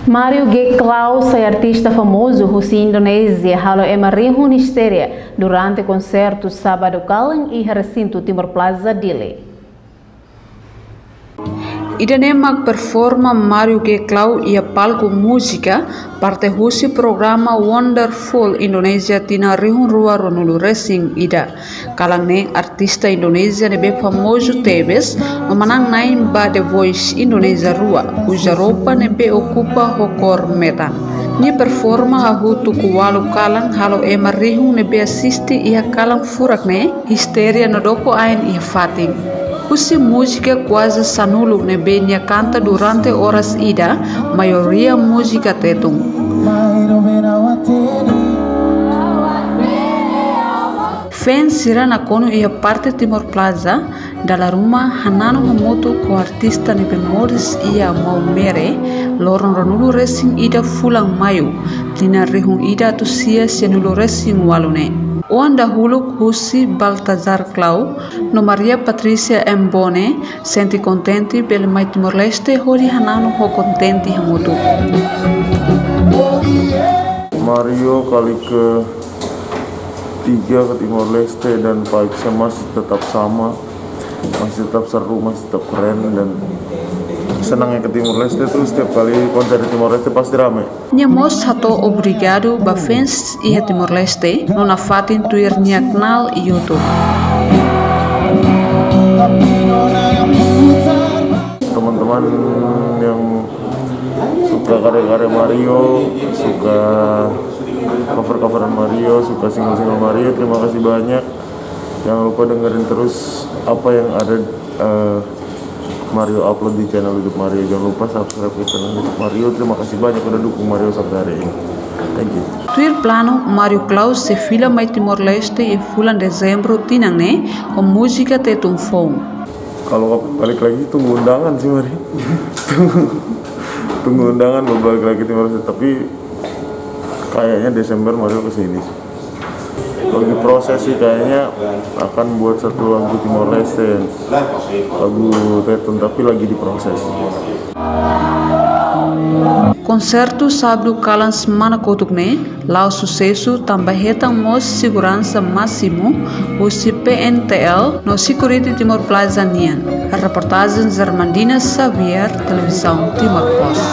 Mario G. Klau, artista famoso russo Indonésia, halo emarrihu histeria durante concerto sábado kalang e recinto Timor Plaza Dili. Idanemak performa Mario G. Klau ia palco música parte husi programa Wonderful Indonesia tina rihun rua ronulu racing ida. Kalang ne artista Indonesia nebe famoso tebes memenang naim ba The Voice Indonesia rua cuja roupa nebe ocupa hokor metan. Ni performa hahu tuku walu kalang halo ema rihun nebe assiste ia kalang furak ne histeria nodoko ain ia fating. Usi música quase sanulo nebenya canta durante horas ida, maioria música tetung. Fans sira na kono ia parte Timor Plaza, dalla rumah hanano momoto ko artista nebe modis ia mau mere, loron ranulu racing ida fulang mayu, tina rehung ida tu sia senulu racing walune. Oan dahulu husi Baltazar Klau, no Maria Patricia Mbone, senti contenti pelo mai Timor Leste, hori hanano ho contenti hamutu. Mario kali ke-3 ke Timor Leste dan vibes-nya masih tetap sama, masih tetap seru, masih tetap keren dan senangnya ke Timor Leste tuh setiap kali konser di Timor Leste pasti rame. Nyamos hato obrigado ba fans iha Timor Leste nona fatin tuirnya kenal YouTube. Teman-teman yang suka karya-karya Mario, suka cover-coveran Mario, suka single-single Mario, terima kasih banyak. Jangan lupa dengerin terus apa yang ada Mario upload di channel YouTube Mario. Jangan lupa subscribe ke channel YouTube Mario. Terima kasih banyak udah dukung Mario sampai hari ini. Thank you. Tuir plano Mario Klau se fila mai Timor Leste e bulan Desember tinang ne com música tetung phone. Kalau balik lagi tunggu undangan sih Mario. Tunggu undangan balik lagi Timor Leste, tapi kayaknya Desember Mario kesini. Lagi proses sih, kayaknya akan buat satu lagu Timor Leste, lagu Tetun, tapi lagi diproses. Concerto sábado kalan semana kotukne, lau sucesso tambah hetang mos segurança máximo, usi PNTL no Security Timor Plaza nian. Reportagem Zermandina Xavier, televisão Timor Post.